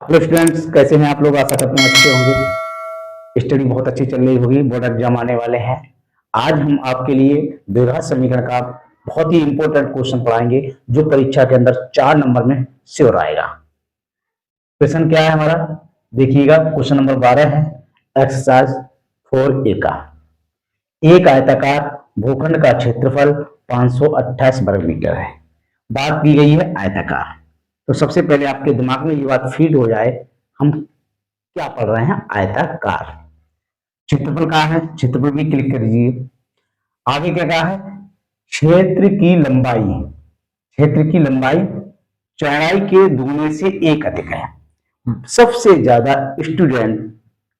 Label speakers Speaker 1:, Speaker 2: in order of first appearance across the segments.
Speaker 1: Hello students, कैसे हैं आप लोग? आशा करते हैं अच्छे होंगे। स्टडी बहुत अच्छी चल रही होगी, बोर्ड एग्जाम आने वाले हैं। आज हम आपके लिए द्विघात समीकरण का बहुत ही इंपॉर्टेंट क्वेश्चन पढ़ाएंगे जो परीक्षा के अंदर 4 नंबर में श्योर आएगा। क्वेश्चन क्या है हमारा? देखिएगा, क्वेश्चन नंबर 12 है एक्सरसाइज 4A का। एक आयताकार भूखंड का क्षेत्रफल 528 वर्ग मीटर है। बात की गई है आयताकार। तो सबसे पहले आपके दिमाग में ये बात फीड हो जाए, हम क्या पढ़ रहे हैं? आयताकार। क्षेत्रफल कहाँ है? क्षेत्रफल भी क्लिक कर दीजिए। आगे क्या कहा है? क्षेत्र की लंबाई, क्षेत्र की लंबाई चौड़ाई के दुगने से एक अधिक है। सबसे ज्यादा स्टूडेंट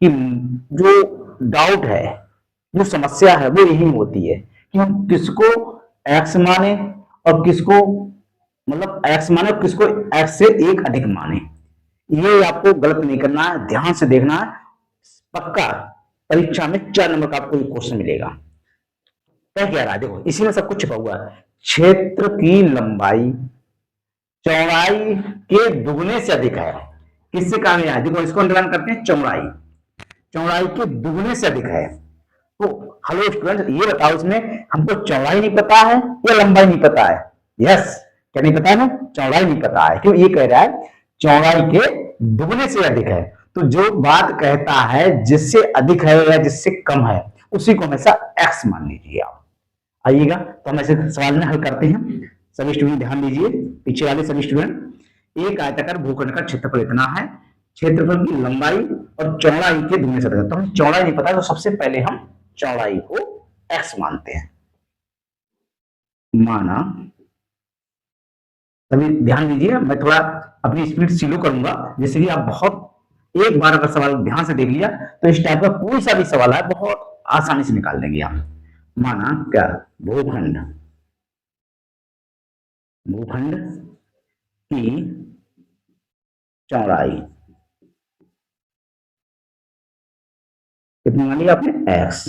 Speaker 1: की जो डाउट है, जो समस्या है, वो यही होती है कि हम किसको एक्स माने और किसको, मतलब एक्स माने और किसको एक्स से एक अधिक माने। ये आपको गलत नहीं करना है, ध्यान से देखना है। पक्का परीक्षा में 4 नंबर का आपको क्वेश्चन मिलेगा। क्या कह रहा है? देखो, इसी में सब कुछ छिपा हुआ है। क्षेत्र की लंबाई चौड़ाई के दुगने से अधिक है। किससे काम है? देखो, इसको अंडरलाइन करते हैं। चौड़ाई, चौड़ाई के दुगने से अधिक है। तो हेलो स्टूडेंट, ये बताओ, इसमें हमको चौड़ाई नहीं पता है या लंबाई नहीं पता है? यस, क्या नहीं पता है ना? चौड़ाई नहीं पता है। क्यों? ये कह रहा है चौड़ाई के दुगने से अधिक है। तो जो बात कहता है जिससे अधिक है या जिससे कम है, उसी को हमेशा एक्स मान लीजिए आप। आइएगा, तो हम ऐसे सवाल में हल करते हैं। सभी स्टूडेंट ध्यान दीजिए, पीछे वाले सभी स्टूडेंट। एक आयताकार भूखंड का क्षेत्रफल इतना है, क्षेत्रफल की लंबाई और चौड़ाई के दुगने से अधिक। तो हम चौड़ाई नहीं पता, तो सबसे पहले हम चौड़ाई को एक्स मानते हैं। माना, तभी ध्यान दीजिए, मैं थोड़ा अपनी स्पीड स्लो करूंगा, जैसे कि आप बहुत एक बार अगर सवाल ध्यान से देख लिया तो इस टाइप का कोई सा भी सवाल है बहुत आसानी से निकाल देंगे आप। माना क्या? भूखंड, भूखंड की चौड़ाई कितनी मानी आपने? एक्स।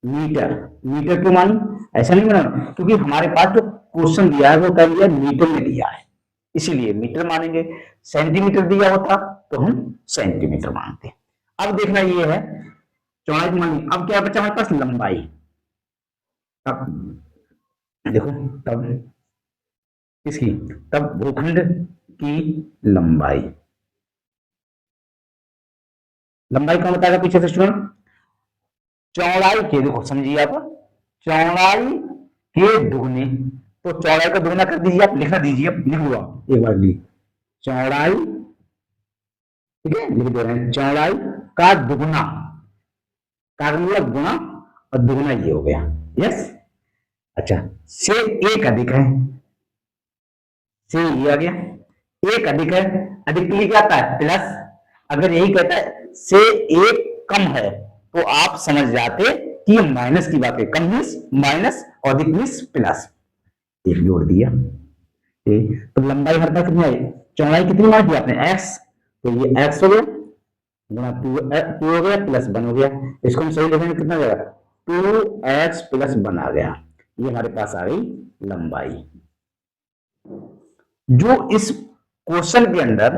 Speaker 1: मीटर, मीटर क्यों मानी? ऐसा नहीं माना क्योंकि हमारे पास जो क्वेश्चन दिया है वो क्या दिया? मीटर में दिया है, इसीलिए मीटर मानेंगे। सेंटीमीटर दिया होता तो हम सेंटीमीटर मानते। अब देखना ये है, चौड़ाई मानी। अब क्या बचा हमारे पास? लंबाई। अब देखो, तब किसकी? तब भूखंड की लंबाई। लंबाई कौन बताएगा पीछे से स्टूडेंट? चौड़ाई के, देखो समझिए आप, चौड़ाई के दुगने। तो चौड़ाई का दुगना कर दीजिए आप, लिखना दीजिए, लिख लो आप एक बार लिए। चौड़ाई, ठीक है, लिख दे रहे हैं। चौड़ाई का दुगना, का मतलब गुना, और दुगना ये हो गया। यस। अच्छा, से एक अधिक है, से ये आ गया। एक अधिक है, अधिक के लिए क्या आता है? प्लस। अगर यही कहता है से एक कम है तो आप समझ जाते कि माइनस की बात है। कम मीन्स माइनस और अधिक मीन्स प्लस। एक जोड़ दिया। तो लंबाई हर बार कितनी आई? चौड़ाई कितनी मानी थी आपने? एक्स। तो ये एक्स हो गया गुणा टू हो गया प्लस वन हो गया। इसको हम सही लिखेंगे, कितना जाएगा? 2x प्लस वन आ गया। ये हमारे पास आ गई लंबाई। जो इस क्वेश्चन के अंदर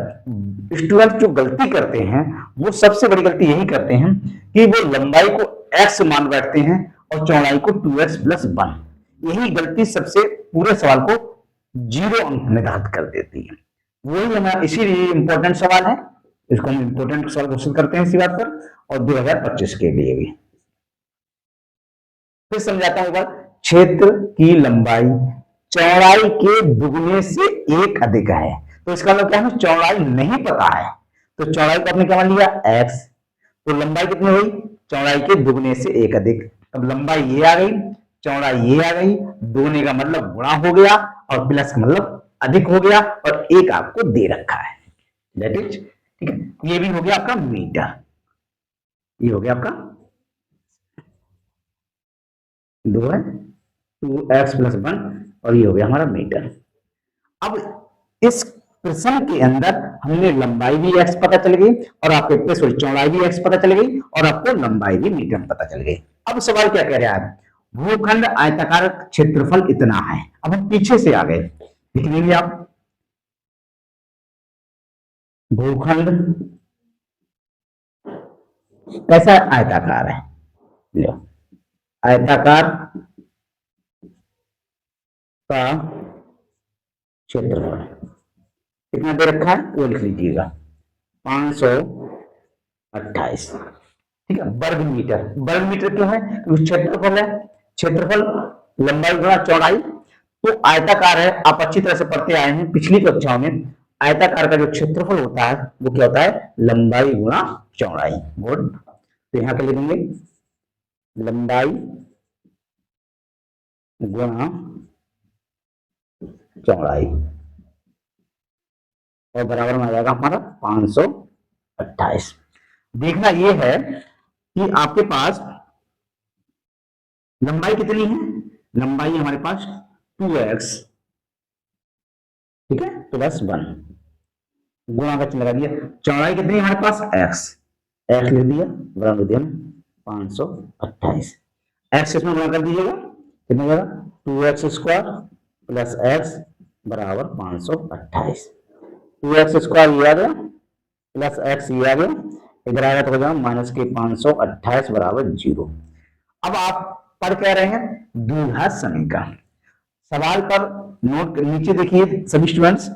Speaker 1: स्टूडेंट जो गलती करते हैं, वो सबसे बड़ी गलती यही करते हैं कि वो लंबाई को x मान बैठते हैं और चौड़ाई को 2x प्लस वन। यही गलती सबसे पूरे सवाल को 0 अंक निर्धारित कर देती है। वही हमारा इसीलिए इंपॉर्टेंट सवाल है, इसको हम इंपॉर्टेंट सवाल घोषित करते हैं इसी बात पर, और 2025 के लिए भी। फिर समझाता हूं बात। क्षेत्र की लंबाई चौड़ाई के दुगने से एक अधिक है। तो इसका मतलब क्या है? चौड़ाई नहीं पता है, तो चौड़ाई को आपने क्या मान लिया? एक्स। तो लंबाई कितनी हुई? चौड़ाई के दुगने से एक अधिक। अब लंबाई ये आ गई, चौड़ाई ये आ गई, दुगने का मतलब गुणा हो गया और प्लस का मतलब अधिक हो गया, और एक आपको दे रखा है। दैट इज, ठीक है। ये भी हो गया आपका मीटर, ये हो गया आपका दो है 2x प्लस वन, और ये हो गया हमारा मीटर। अब इस प्रश्न के अंदर हमने लंबाई भी x पता चल गई और आपको सॉरी चौड़ाई भी x पता चल गई और आपको लंबाई भी मीटर में पता चल गई। अब सवाल क्या कह रहा है? भूखंड आयताकार क्षेत्रफल इतना है। अब हम पीछे से आ गए, लिख लीजिए आप। भूखंड कैसा आयताकार है, लो आयताकार का क्षेत्रफल कितना दे रखा है वो लिख लीजिएगा 528। ठीक है, वर्ग मीटर, वर्ग मीटर क्यों है क्योंकि क्षेत्रफल है, क्षेत्रफल लंबाई गुणा चौड़ाई। तो आयताकार है, आप अच्छी तरह से पढ़ते आए हैं पिछली कक्षाओं में, आयताकार का जो क्षेत्रफल होता है वो क्या होता है लंबाई गुणा चौड़ाई। गुड, तो यहां क्या लिखेंगे लंबाई गुणा चौड़ाई और बराबर में आ जाएगा हमारा 528। देखना यह है कि आपके पास लंबाई कितनी है, लंबाई हमारे पास 2x, ठीक है, प्लस 1 गुणा का चिन्ह लगा दिया, चौड़ाई कितनी है हमारे पास x, x लिख दिया बराबर दिया 528, x इसमें गुणा कर दीजिएगा कितना हो जाएगा 2x स्क्वायर प्लस x बराबर 528, 2x स्क्वायर ये आ गया प्लस x ये आ गया, इधर आएगा तो हो जाएगा माइनस के 528 बराबर 0। अब आप पढ़ कह रहे हैं द्विघात समीकरण, सवाल पर नोट नीचे देखिए सभी स्टूडेंट्स,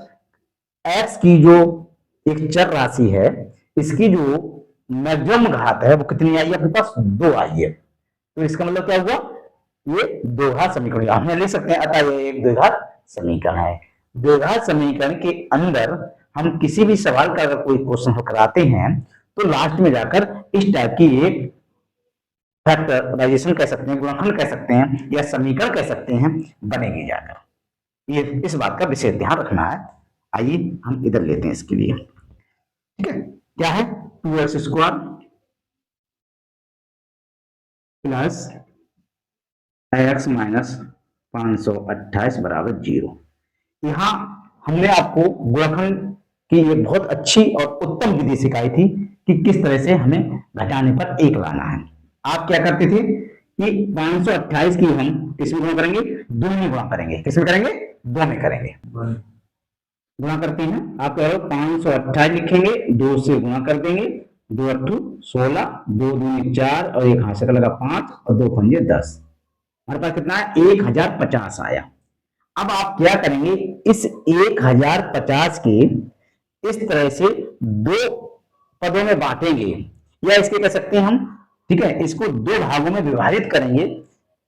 Speaker 1: x की जो एक चर राशि है इसकी जो मैक्सिमम घात है वो कितनी आई है आपके पास 2 आई है, तो इसका मतलब क्या हुआ ये द्विघात समीकरण हम लिख सकते हैं, अतः ये एक द्विघात समीकरण है। द्विघात समीकरण के अंदर हम किसी भी सवाल का अगर कोई क्वेश्चन कराते हैं तो लास्ट में जाकर इस टाइप की एक फैक्टराइजेशन कह सकते हैं, गुणनखंड कह सकते हैं या समीकरण कह सकते हैं बनेगी जाकर, ये इस बात का विशेष ध्यान रखना है। आइए हम इधर लेते हैं इसके लिए, ठीक है, क्या है 2x square plus x minus 528 बराबर 0। यहां हमने आपको गुणनखंड की एक बहुत अच्छी और उत्तम विधि सिखाई थी कि किस तरह से हमें घटाने पर 1 लाना है। आप क्या करते थे कि 528 की हम किसमें गुणा करेंगे 2 में गुणा करेंगे, किसमें करेंगे 2 में करेंगे, गुणा करते हैं आप कह रहे हो 528 लिखेंगे 2 से गुणा कर देंगे, 2 अट्ठू 16, 2 दूनी 4 और एक हाथ से लगा 5 और 2 पंजे 10, हमारे पास कितना है 1050 आया। अब आप क्या करेंगे इस 1050 के इस तरह से 2 पदों में बांटेंगे या इसके कह सकते हैं हम, ठीक है, इसको 2 भागों में विभाजित करेंगे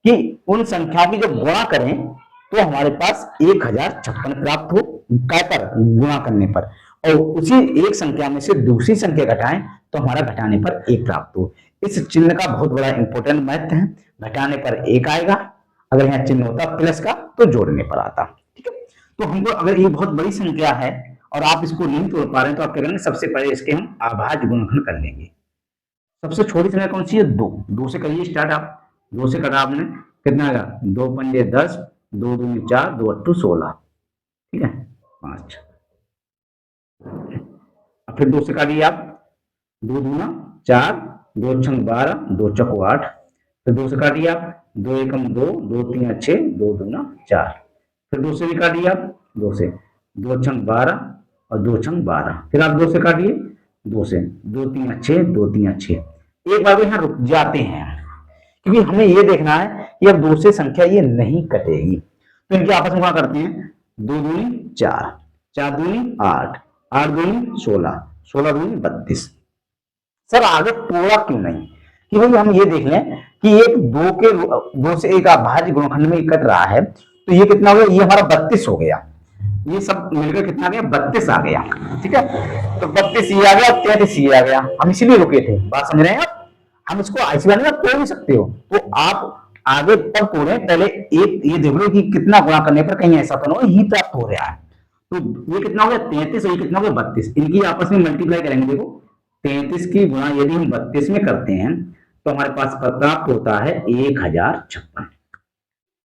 Speaker 1: कि उन संख्याओं की जब गुणा करें तो हमारे पास 1056 प्राप्त हो काय पर गुणा करने पर, और उसी एक संख्या में से दूसरी संख्या घटाएं तो हमारा घटाने पर 1 प्राप्त हो। इस चिन्ह का बहुत बड़ा इंपॉर्टेंट महत्व है, घटाने पर 1 आएगा, अगर यहाँ चिन्ह होता प्लस का तो जोड़ने पर आता, ठीक है। तो हमको अगर ये बहुत बड़ी संख्या है और आप इसको नहीं तोड़ पा रहे हैं तो आप क्या करेंगे सबसे पहले इसके हम अभाज्य गुणनखंड कर लेंगे। सबसे छोटी संख्या कौन सी है 2, 2 से करिए स्टार्ट आप, 2 से करा आपने कितना आएगा 2 पंजे 10, 2 दूनी 4, 2 अट्ठू 16, ठीक है 5, अब फिर 2 से काटिए आप 2 दूना 4, 2 छंग 12, 2 चौको 8, फिर 2 से काटिए आप 2 एकम 2, 2 तीन 6, 2 दूना 4, फिर 2 से भी काटिए आप 2 से 2 छंग 12 और 2 छंग 12, फिर आप 2 से काटिए 2 से 2 तीन 6, 2 तीन 6, एक बार यहाँ रुक जाते हैं क्योंकि हमें ये देखना है कि अब 2 से संख्या ये नहीं कटेगी, तो इनके आपस में क्या करते हैं 2 दूनी 4, 4 दूनी 8, 8 दूनी 16, 16 दूनी 32। सर आगे तोड़ा क्यों नहीं, कि भाई हम ये देख लें कि एक 2 से एक अभाज्य गुणनखंड में कट रहा है तो ये कितना हो गया, ये हमारा 32 हो गया, ये सब मिलकर कितना आ गया 32 आ गया, ठीक है, तो 32 ये आ गया 33 ये आ गया, हम इसीलिए रुके थे, बात समझ रहे हैं आप, हम इसको ऐसे वाले में तोड़ नहीं सकते हो, तो आप आगे तब तोड़े पहले एक ये देख लो कि कितना गुणा करने पर कहीं ऐसा तो नहीं ही प्राप्त हो रहा है, तो ये कितना हो गया 33 और ये कितना हो गया 32, इनकी आपस में मल्टीप्लाई करेंगे, देखो 33 की गुणा यदि हम 32 में करते हैं तो हमारे पास प्राप्त होता है 1056,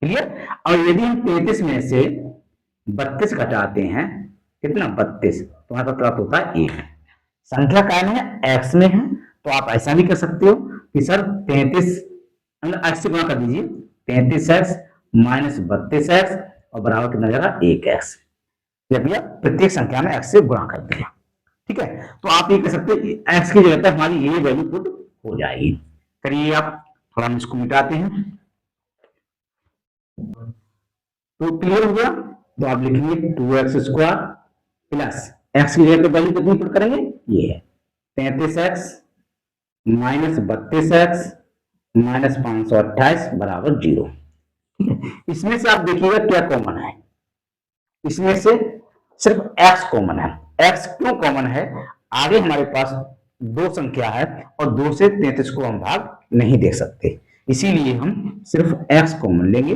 Speaker 1: क्लियर, और यदि हम 33 में से 32 घटाते हैं कितना 32 तो हमारे पास प्राप्त होता है 1, संख्या काय में है एक्स में है, तो आप ऐसा भी कर सकते हो कि सर 33 एक्स से गुणा कर दीजिए 33x माइनस 32x और बराबर कितना जाएगा 1x, जब यह प्रत्येक संख्या में x से गुणा कर दिया, ठीक है, तो आप ये कह सकते हैं एक्स की जगह पर हमारी ये वैल्यू पुट हो जाएगी। करिए आप, थोड़ा हम इसको मिटाते हैं, तो क्लियर हो गया। तो आप लिखेंगे 2x² प्लस एक्स की जगह पे वैल्यू कितनी पुट करेंगे, ये है 33x माइनस 32x माइनस 528 बराबर 0। इसमें से आप देखिएगा क्या कॉमन है, इसमें से सिर्फ x कॉमन है। x क्यों कॉमन है, आगे हमारे पास दो संख्या है और 2 से 33 को हम भाग नहीं दे सकते, इसीलिए हम सिर्फ x कॉमन लेंगे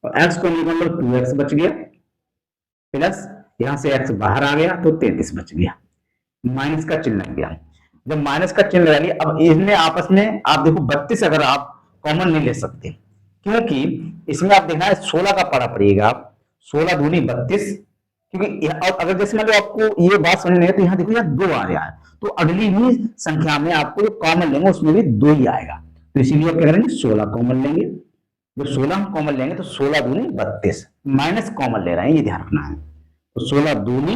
Speaker 1: और x कॉमन का मतलब 2x बच गया प्लस यहां से x बाहर आ गया तो 33 बच गया, माइनस का चिन्ह लग गया। जब माइनस का चिन्ह लगा लिया, अब इनमें आपस में आप देखो 32 अगर आप कॉमन नहीं ले सकते, क्योंकि इसमें आप देखना है 16 का पड़ा पड़ेगा, आप 16 दूनी 32, क्योंकि अगर जैसे मान लो आपको ये बात समझ नहीं है तो यहाँ देखो यहाँ 2 आ रहा है, तो अगली ही संख्या में आपको जो कॉमन लेंगे उसमें भी 2 ही आएगा, तो इसीलिए आप क्या करेंगे 16 कॉमन लेंगे। जब 16 हम कॉमन लेंगे तो 16 दूनी 32, माइनस कॉमन ले रहे हैं ये ध्यान रखना है, तो 16 दूनी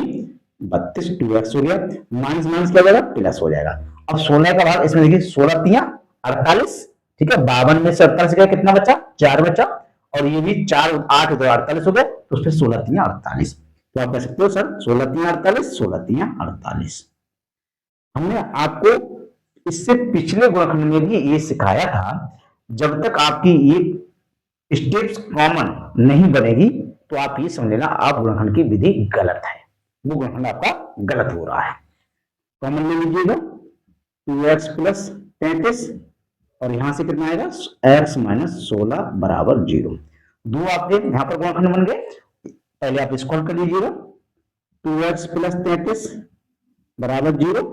Speaker 1: 32 2x हो गया, माइनस माइनस क्या हो जाएगा प्लस हो जाएगा। अब 16 का भाग इसमें देखिए 16 तिया 48, ठीक है 52 में से 48 गया कितना बचा 4 बचा, और ये भी 4 8 तो 48 हो गए, तो उसमें 16 तिया 48, तो आप कह सकते हो सर 16 तिया 48 16 तिया 48। हमने आपको इससे पिछले गुणनखंड में भी ये सिखाया था, जब तक आपकी ये स्टेप्स कॉमन नहीं बनेगी तो आप ये समझ लेना आप गुणनखंड की विधि गलत है, वो गुणनखंड आपका गलत हो रहा है। कॉमन ले लीजिएगा 2x प्लस 33 और यहां से कितना आएगा x माइनस 16 बराबर 0। दो आपके यहां पर गुणनखंड बन गए, पहले आप इसको कर लीजिएगा 2x प्लस 33 बराबर 0,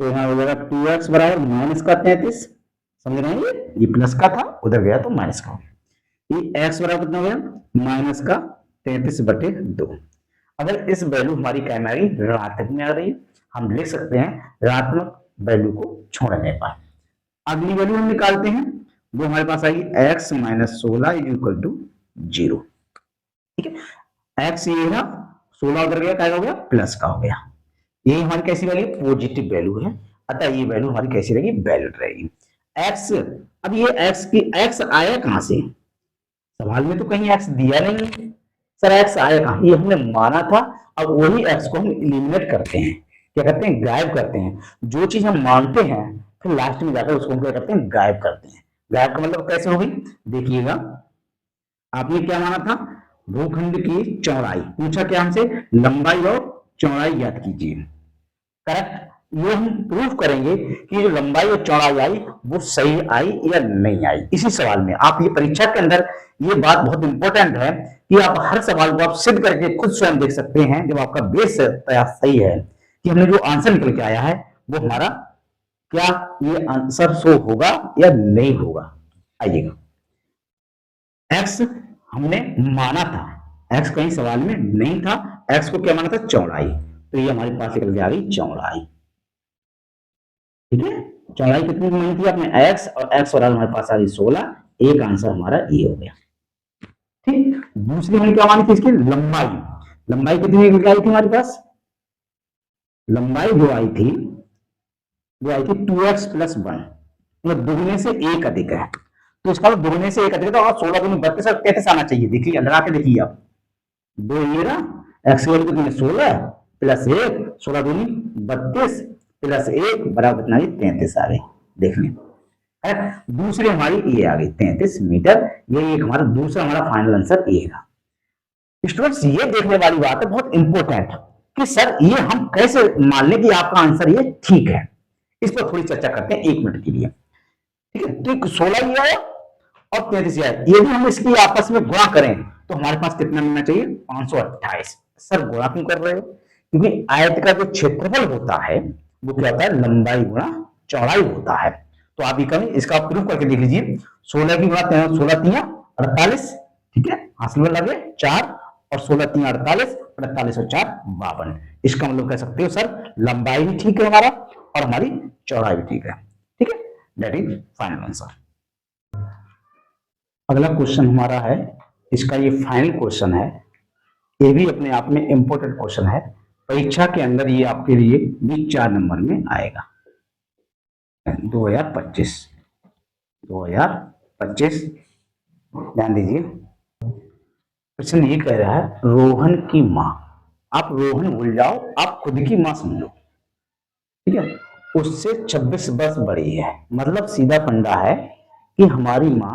Speaker 1: तो यहां हो जाएगा 2x बराबर माइनस का 33, समझ रहे हैं ये प्लस का था उधर गया तो माइनस का, ये x बराबर कितना हो गया माइनस का 33/2। अगर इस वैल्यू हमारी क्या में आ रही ऋणात्मक में आ रही है, हम लिख सकते हैं ऋणात्मक वैल्यू को छोड़ने पर। अगली वैल्यू हम निकालते हैं, वो हमारे पास आएगी x minus 16 is equal to 0, ठीक है x ये ना 16 उधर गया क्या हो गया प्लस का हो गया, ये हमारी कैसी वैल्यू पॉजिटिव वैल्यू है, अतः ये वैल्यू हमारी कैसी रहेगी वैलिड रहेगी। x, अब ये x की x आया कहां से, सवाल में तो कहीं x दिया नहीं है, सर x आया कहां, ये हमने माना था, अब वही x को हम एलिमिनेट करते हैं, क्या करते हैं गायब करते हैं, जो चीज हम मानते हैं फिर लास्ट में जाकर उसको हम क्या करते हैं गायब करते हैं। गायब का मतलब कैसे होगी, देखिएगा आपने क्या माना था भूखंड की चौड़ाई, पूछा क्या हमसे लंबाई और चौड़ाई ज्ञात कीजिए, करेक्ट, ये हम प्रूफ करेंगे कि जो लंबाई और चौड़ाई आई वो सही आई या नहीं आई। इसी सवाल में आप ये परीक्षा के अंदर ये बात बहुत इंपॉर्टेंट है कि आप हर सवाल को आप सिद्ध करके खुद स्वयं देख सकते हैं, जब आपका बेस सही है कि हमने जो आंसर निकल के आया है वो हमारा क्या ये आंसर शो होगा या नहीं होगा। आइएगा, एक्स हमने माना था, एक्स कहीं सवाल में नहीं था, एक्स को क्या माना था चौड़ाई, तो ये हमारे पास निकल के आ गई चौड़ाई, ठीक है चौड़ाई कितनी मानी थी आपने x, और x बराबर हमारे पास आ गई 16, एक आंसर हमारा ये हो गया। ठीक, दूसरी हमने क्या मानी थी इसकी लंबाई, लंबाई कितनी निकल आई थी हमारे पास, लंबाई जो आई थी वो आई थी 2x प्लस 1, मतलब दुगने से एक अधिक है, तो इसका दुगने से एक अधिक है, तो 16 दूनी 32 और 33 आना चाहिए, देखिए लगा के देखिए आप, दो ये ना एक्स की वैल्यू कितनी 16 प्लस 1, 16 दूनी 32 प्लस 1 बराबर कितना 33 आ गई, देख लें है। दूसरी हमारी ये आ गई 33 मीटर, ये एक हमारा दूसरा हमारा फाइनल आंसर ये है। स्टूडेंट्स ये देखने वाली बात है बहुत इंपॉर्टेंट कि सर ये हम कैसे मान लें कि आपका आंसर ये ठीक है, इस पर थोड़ी चर्चा करते हैं 1 मिनट के लिए, ठीक है। तो 16 ये आया और 33 आया, यदि हम इसकी आपस में गुणा करें तो हमारे पास कितना मिलना चाहिए 528। सर गुणा क्यों कर रहे हो, क्योंकि आयत का जो क्षेत्रफल होता है वो क्या होता है लंबाई गुणा चौड़ाई होता है, तो आप ये करें इसका प्रूफ करके देख लीजिए, 16 की गुणा 16 तिया 48, ठीक है हासिल में लगे 4 और 16 तिया 48, 48 और 4 52, इसका मतलब कह सकते हो सर लंबाई भी ठीक है हमारा और हमारी चौड़ाई भी ठीक है, ठीक है दैट इज फाइनल आंसर। अगला क्वेश्चन हमारा है, इसका ये फाइनल क्वेश्चन है, ये भी अपने आप में इंपॉर्टेंट क्वेश्चन है, परीक्षा के अंदर ये आपके लिए भी 4 नंबर में आएगा। 2025 2025 ध्यान दीजिए। प्रश्न ये कह रहा है रोहन की माँ, आप रोहन भूल जाओ, आप खुद की माँ समझो, ठीक है, उससे 26 वर्ष बड़ी है। मतलब सीधा फंडा है कि हमारी माँ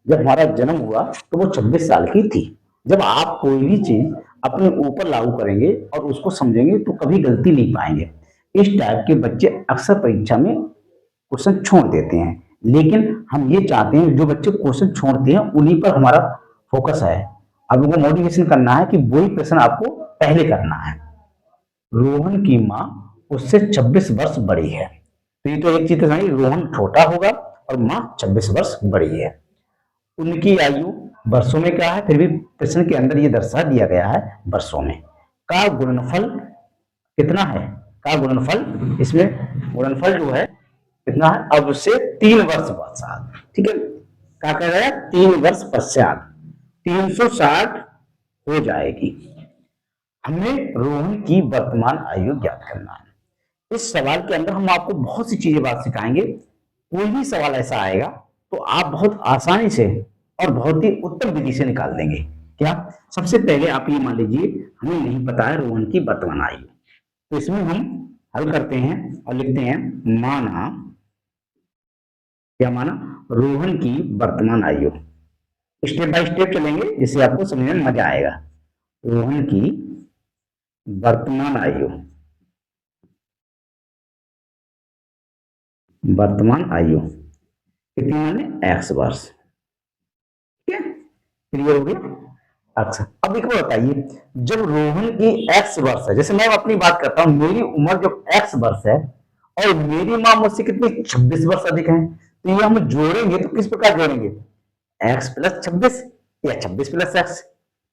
Speaker 1: जब हमारा जन्म हुआ तो वो 26 साल की थी। जब आप कोई भी चीज अपने ऊपर लागू करेंगे और उसको समझेंगे तो कभी गलती नहीं पाएंगे। इस टाइप के बच्चे अक्सर परीक्षा में क्वेश्चन छोड़ देते हैं, लेकिन हम ये चाहते हैं जो बच्चे क्वेश्चन छोड़ते हैं उन्हीं पर हमारा फोकस है। अब उनको मोटिवेशन करना है कि वही प्रश्न आपको पहले करना है। रोहन की माँ उससे 26 वर्ष बड़ी है, तो ये तो एक चीज समझिए, रोहन छोटा होगा और माँ 26 वर्ष बड़ी है। उनकी आयु वर्षों में क्या है, फिर भी प्रश्न के अंदर ये दर्शा दिया गया है वर्षों में। का गुणनफल कितना है, का गुणनफल, इसमें गुणनफल जो है कितना है, अब से 3 वर्ष पश्चात, ठीक है, क्या कह रहा है, 3 वर्ष पश्चात 360 हो जाएगी। हमें रोहन की वर्तमान आयु ज्ञात करना है। इस सवाल के अंदर हम आपको बहुत सी चीजें बात सिखाएंगे। कोई भी सवाल ऐसा आएगा तो आप बहुत आसानी से और बहुत ही उत्तम विधि से निकाल देंगे। क्या, सबसे पहले आप ये मान लीजिए हमें नहीं पता है रोहन की वर्तमान आयु, तो इसमें हम हल करते हैं और लिखते हैं माना, क्या माना, रोहन की वर्तमान आयु। स्टेप बाय स्टेप चलेंगे जिससे आपको समझने में मजा आएगा। रोहन की वर्तमान आयु, वर्तमान आयु कितनी माने, x वर्ष, ठीक है, क्लियर हो गया। अच्छा अब एक बार बताइए, जब रोहन की x वर्ष है, जैसे मैं अपनी बात करता हूं, मेरी उम्र जब x वर्ष है और मेरी माँ मुझसे कितनी 26 वर्ष अधिक है, तो ये हम जोड़ेंगे तो किस प्रकार जोड़ेंगे, x प्लस 26 या 26 प्लस x।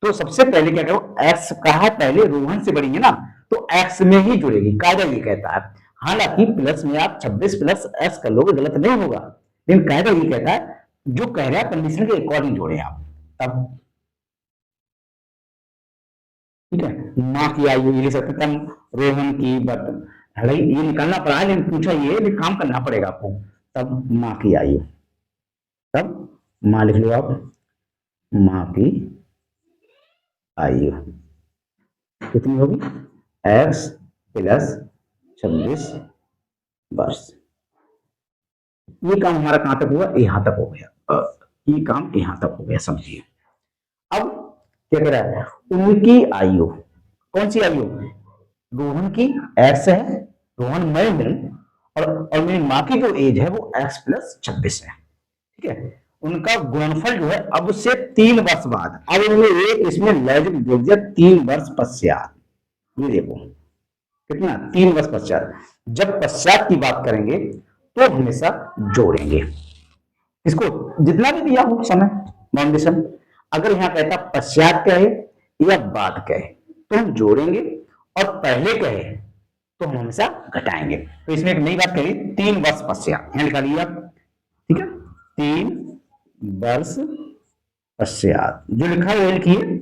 Speaker 1: तो सबसे पहले क्या करो, x कहा पहले रोहन से बड़ी है ना, तो x में ही जुड़ेगी, कायदा ये कहता है। हालांकि प्लस में आप 26 प्लस x कर लोगे गलत नहीं होगा, लेकिन कायदा ये कहता है जो कह रहा है कंडीशन के अकॉर्डिंग जोड़े आप तब, ठीक है। माँ की आयु ये सकते तम रोहन की बर्त, हालांकि ये निकालना पड़ा है लेकिन पूछा ये भी काम करना पड़ेगा आपको। तब माँ की आयु, तब माँ लिख लो आप, माँ की आयु कितनी होगी, x प्लस 26 वर्ष। ये काम हमारा कहां तक हुआ, यहां तक हो गया, ये काम यहां तक हो गया, समझिए। अब क्या कह रहा है, उनकी आयु, कौन सी आयु, रोहन की एक्स है, रोहन मैं हूं, और मेरी माँ की जो एज है वो एक्स प्लस 26 है, ठीक है। उनका गुणनफल जो है अब से 3 वर्ष बाद, अब इन्होंने एक इसमें लॉजिक जोड़ दिया, 3 वर्ष पश्चात। ये देखो कितना, 3 वर्ष पश्चात। जब पश्चात की बात करेंगे तो हमेशा जोड़ेंगे, इसको जितना भी दिया हो समय बाउंडेशन, अगर यहां कहता पश्चात कहे या बाद कहे तो हम जोड़ेंगे, और पहले कहे तो हम हमेशा घटाएंगे। तो इसमें एक नई बात कही, 3 वर्ष पश्चात, यहां लिखा लिया, ठीक है, 3 वर्ष पश्चात, जो लिखा है वो लिखिए,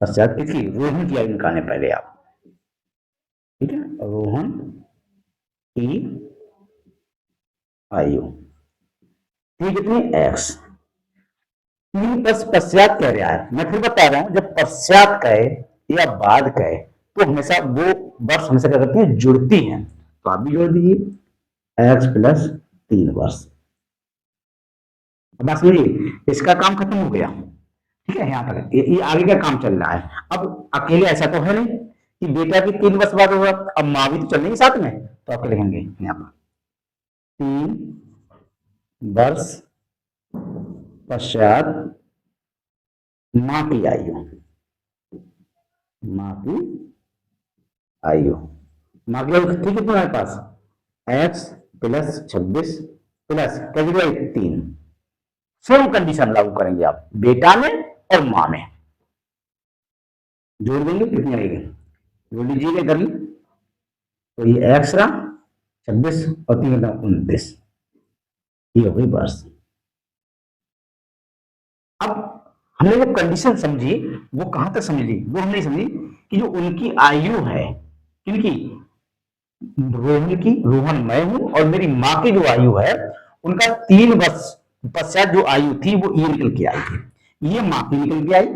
Speaker 1: पश्चात किसकी, रोहन की आयु निकालने पहले आप, ठीक है, रोहन की आयु, ये कितनी, एक्स। 3 वर्ष पश्चात कह रहा है, मैं फिर बता रहा हूं, जब पश्चात कहे या बाद कहे तो हमेशा वो वर्ष हमेशा क्या करती है, जुड़ती हैं, तो आप भी जोड़ दीजिए x प्लस 3 वर्ष। बस समझिए, इसका काम खत्म हो गया, ठीक है, यहाँ तक ये आगे का काम चल रहा है। अब अकेले ऐसा तो है नहीं कि बेटा भी 3 वर्ष बाद होगा, अब माँ भी तो चल रही साथ में, तो आप लिखेंगे यहाँ पर 3 वर्ष पश्चात माँ की आयु, माँ की आयु, माँ की आयु ठीक है तुम्हारे पास, x प्लस 26 प्लस क्या जगह 3, सेम कंडीशन लागू करेंगे आप बेटा में और माँ में, जोड़ देंगे कितनी आएगी, जोड़ लीजिएगा इधर, तो ये x रहा 26 और 3 29, ये हो गई वर्ष। अब हमने जो कंडीशन समझी वो कहां तक समझ ली, वो हम नहीं समझी कि जो उनकी आयु है, किनकी, रोहन की, रोहन मैं हूं, और मेरी माँ की जो आयु है उनका 3 वर्ष पश्चात जो आयु थी वो ये निकल के आई थी, ये माँ की निकल के आई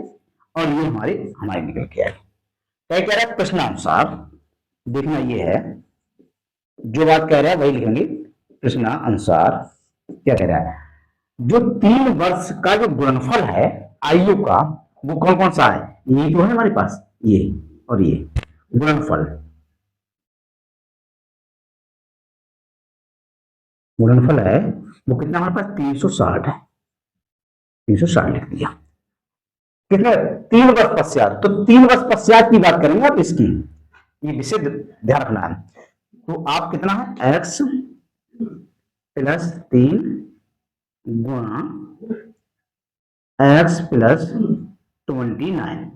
Speaker 1: और ये हमारे हमारी निकल के आई। क्या कह रहा है प्रश्नानुसार, देखना ये है, जो बात कह रहा है वही लिखेंगे। प्रश्नानुसार क्या कह रहा है, जो 3 वर्ष का जो गुणनफल है आयु का, वो कौन कौन सा है, ये जो है हमारे पास, ये और ये गुणनफल, गुणनफल है वो कितना हमारे पास 360 है, 360 लिख दिया। कितने, 3 वर्ष पश्चात, तो 3 वर्ष पश्चात की बात करेंगे आप इसकी, ये विषय ध्यान रखना है। तो आप कितना है, x प्लस 3 गुणा x plus 29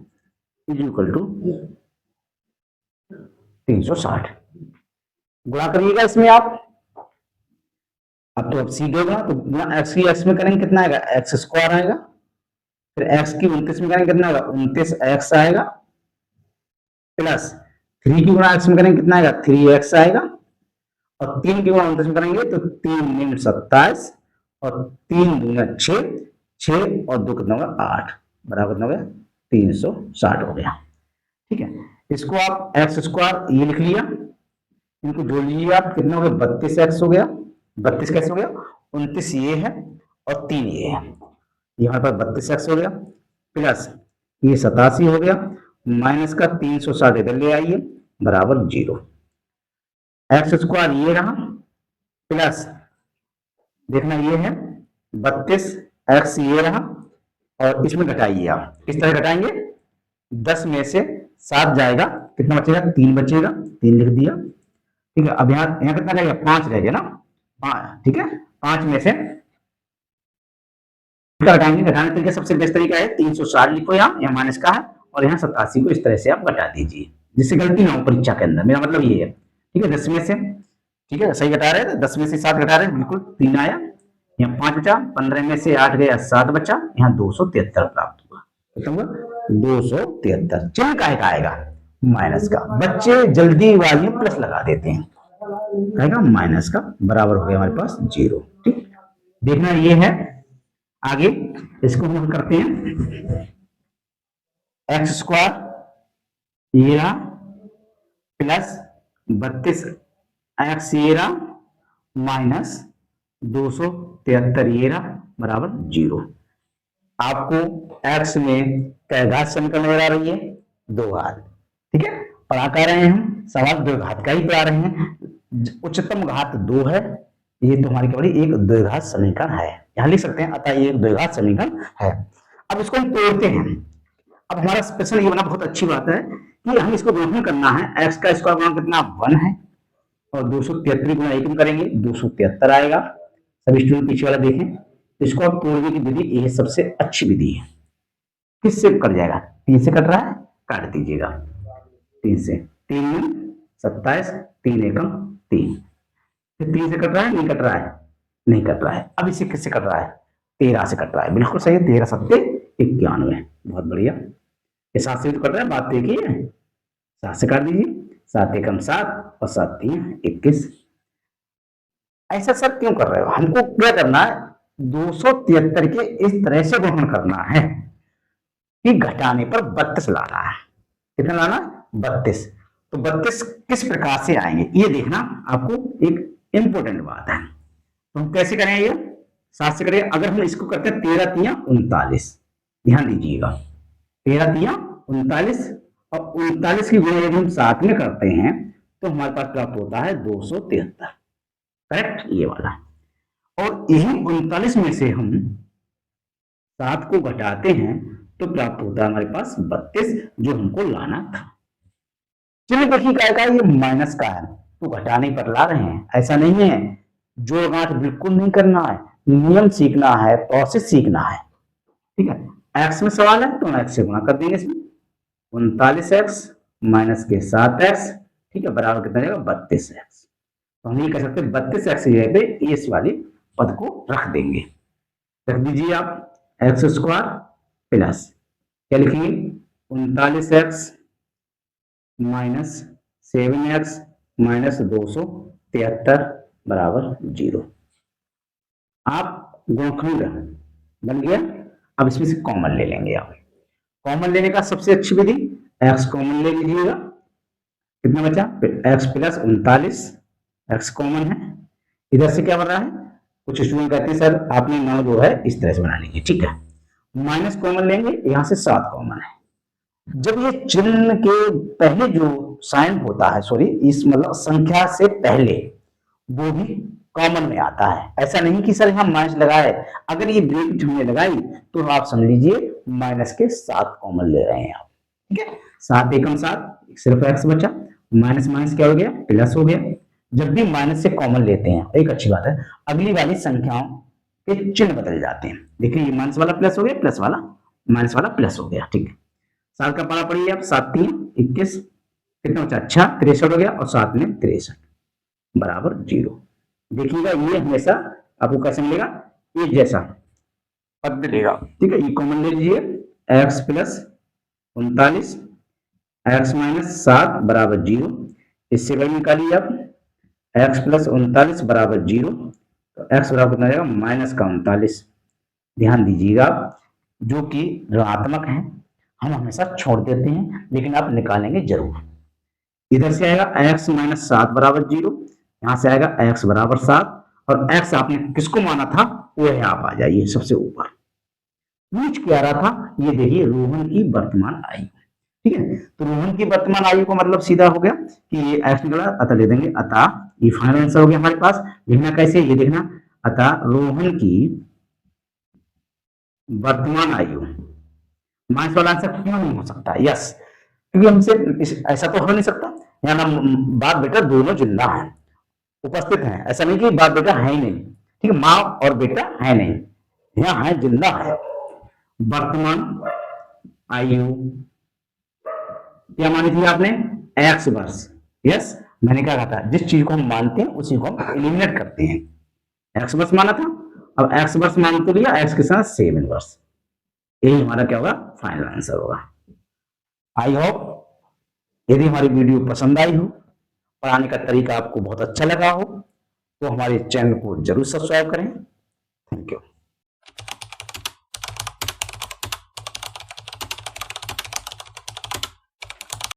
Speaker 1: is equal to 360। गुणा करिएगा इसमें आप, अब तो अब सीख गए तो गुणा x की x में करेंगे कितना आएगा, एक्स स्क्वायर आएगा, फिर x की 29 में करेंगे कितना आएगा, 29x आएगा, प्लस 3 की गुणा x में करेंगे कितना आएगा, 3x आएगा, और 3 की गुणा 29 में करेंगे तो 3 × 27 और 3 दूना 6, 6 और 2 कितना होगा 8, बराबर कितना हो गया 360 हो गया। ठीक है, इसको आप एक्स स्क्वायर ये लिख लिया, इनको जोड़ लीजिए आप, कितना हो गया 32x हो गया, 32 कैसे हो गया, 29 ये है और 3 ये है, ये हमारे पास 32x हो गया, प्लस ये 87 हो गया, माइनस का 360 इधर ले आइए, बराबर 0, एक्स स्क्वायर ये रहा, प्लस देखना ये है 32x ये रहा, और इसमें घटाइए आप, इस तरह घटाएंगे, 10 में से 7 जाएगा, कितना बचेगा 3 बचेगा, 3 लिख दिया। ठीक है, अब यहाँ यहाँ कितना रहेगा 5 रह गया ना, 5, ठीक है, 5 में से घटाएंगे, घटाने तरीका सबसे बेस्ट तरीका है 360 लिखो यहाँ माइनस का है, और यहाँ 87 को इस तरह से आप घटा दीजिए, जिससे गलती ना हो परीक्षा के अंदर, मेरा मतलब ये है। ठीक है, 10 में से, ठीक है सही घटा रहे हैं, 10 में से 7 घटा रहे हैं, बिल्कुल 3 आया, यहाँ 5 बचा, 15 में से 8 गया 7 बचा, यहाँ 273 प्राप्त हुआ, कितना हुआ 273, चिन्ह काहे का आएगा माइनस का, बच्चे जल्दी वाली प्लस लगा देते हैं, आएगा माइनस का, बराबर हो गया हमारे पास 0। ठीक, देखना ये है, आगे इसको हम करते हैं, एक्स स्क्वायर ये रहा, प्लस 32x ये रहा, माइनस 273 ये रहा, बराबर 0। आपको x में क्या घात समीकरण नजर आ रही है, 2 घात। ठीक है, पढ़ा कर रहे हैं हम, सवाल 2 घात का ही पढ़ा रहे हैं, उच्चतम घात 2 है, ये तो हमारी केवल एक द्विघात समीकरण है, यहां लिख सकते हैं, अतः ये एक द्विघात समीकरण है। अब इसको हम तोड़ते हैं, अब हमारा प्रश्न ये बना, बहुत अच्छी बात है कि हम इसको गुणन करना है, x का स्क्वायर गुणा कितना 1 है, और 273 गुणा 1 में करेंगे 273 आएगा। सब स्टूडेंट पीछे वाला देखें, इसको आप तोड़ने की विधि ये सबसे अच्छी विधि है, किससे कट जाएगा, 3 से कट रहा है, काट दीजिएगा 3 से, 3 में 27, 3 एकम 3, 3 से कट रहा है, नहीं कट रहा है, नहीं कट रहा है। अब इसे किससे कट रहा है, 13 से कट रहा है, बिल्कुल सही है, 13 सत्ते 91, बहुत बढ़िया, ये 7 से तो कट रहा है, बात तो एक ही है, 7 से काट दीजिए, 7 एकम 7 और 7 3 21। ऐसा सर क्यों कर रहे हो, हमको क्या करना है, 273 के इस तरह से ग्रहण करना है कि घटाने पर 32 लाना है, कितना लाना 32, तो 32 किस प्रकार से आएंगे ये देखना आपको एक इंपॉर्टेंट बात है। तो हम कैसे करें, ये 7 से करें, अगर हम इसको करते हैं 13 तिया 39, ध्यान दीजिएगा 13 तिया 39, और 39 की गुणा यदि हम 7 में करते हैं तो हमारे पास प्राप्त होता है 273, करेक्ट ये वाला, और यही 39 में से हम 7 को घटाते हैं तो प्राप्त होता है हमारे पास 32, जो हमको लाना था। चलिए देखिए क्या है, ये माइनस का है तो घटाने पर ला रहे हैं, ऐसा नहीं है, जोड़ गांठ बिल्कुल नहीं करना है, नियम सीखना है, प्रोसेस सीखना है। ठीक है, एक्स में सवाल है तो एक्स से गुणा कर देंगे इसमें, 39x माइनस के 7x, ठीक है, बराबर कितना जाएगा 32x, तो हम ये कह सकते हैं 32x की जगह पे इस वाली पद को रख देंगे, रख दीजिए आप एक्स स्क्वायर प्लस क्या लिखेंगे 39x माइनस 7x माइनस 273 बराबर 0। आप गुणनखंड बन गया। अब इसमें से कॉमन ले लेंगे। आप कॉमन लेने का सबसे अच्छी विधि, x कॉमन ले लीजिएगा। कितना बचा? x प्लस 39, x कॉमन है। इधर से क्या बन रहा है? कुछ स्टूडेंट कहते हैं सर आपने 9 जो है इस तरह से बना लीजिए, ठीक है। माइनस कॉमन लेंगे, यहां से 7 कॉमन है। जब ये चिन्ह के पहले जो साइन होता है, सॉरी इस मतलब संख्या से पहले, वो भी कॉमन में आता है। ऐसा नहीं कि सर यहाँ माइनस लगाए, अगर ये ब्रैकेट हमने लगाई तो आप समझ लीजिए माइनस के 7 कॉमन ले रहे हैं आप, ठीक है। 7 एकम 7, सिर्फ एक्स बचा, माइनस माइनस क्या हो गया? प्लस हो गया। जब भी माइनस से कॉमन लेते हैं, एक अच्छी बात है, अगली वाली संख्याओं के चिन्ह बदल जाते हैं। देखिए ये माइनस वाला प्लस हो गया, प्लस वाला माइनस वाला प्लस हो गया, ठीक है। 7 का पारा पड़िए आप, 7 3 21, कितना बचा? अच्छा 63 हो गया, और 7 में 63 बराबर 0। देखिएगा ये हमेशा आपको कैसे मिलेगा? एक जैसा पद मिलेगा, ठीक है। ये कॉमन ले लीजिए, x प्लस 39 x माइनस 7 बराबर 0। इससे वैल्यू निकालिए आप, x प्लस 39 बराबर 0, तो x बराबर कितना जाएगा? माइनस का 39। ध्यान दीजिएगा, जो कि ऋणात्मक है हम हमेशा छोड़ देते हैं, लेकिन आप निकालेंगे जरूर। इधर से आएगा x माइनस 7 बराबर 0, यहां से आएगा x बराबर 7, और x आपने किसको माना था? वो है, आप आ जाइए सबसे ऊपर। पूछ क्या रहा था? ये देखिए रोहन की वर्तमान आयु, ठीक है। तो रोहन की वर्तमान आयु का मतलब सीधा हो गया कि ये x निकला, अतः ले देंगे, अतः ये फाइनल आंसर हो गया हमारे पास। लिखना कैसे? ये देखना, अतः रोहन की वर्तमान आयु, माइनस वाला आंसर क्यों नहीं हो सकता? यस, क्योंकि हमसे ऐसा तो हो नहीं सकता। यहाँ ना बाप बेटा दोनों जिंदा हैं, उपस्थित हैं, ऐसा नहीं कि बाप बेटा है ही नहीं, ठीक है। माँ और बेटा है नहीं, यहाँ है, जिंदा है। वर्तमान आयु क्या मानी थी आपने? एक्स वर्ष। यस, मैंने क्या कहा था? जिस चीज को हम मानते हैं उसी को हम एलिमिनेट करते हैं। एक्स वर्ष माना था, अब एक्स वर्ष मान तो लिया, एक्स के साथ 7 वर्ष। यही हमारा क्या होगा? फाइनल आंसर होगा। आई होप यदि हमारी वीडियो पसंद आई हो, पढ़ाने का तरीका आपको बहुत अच्छा लगा हो, तो हमारे चैनल को जरूर सब्सक्राइब करें। Thank you.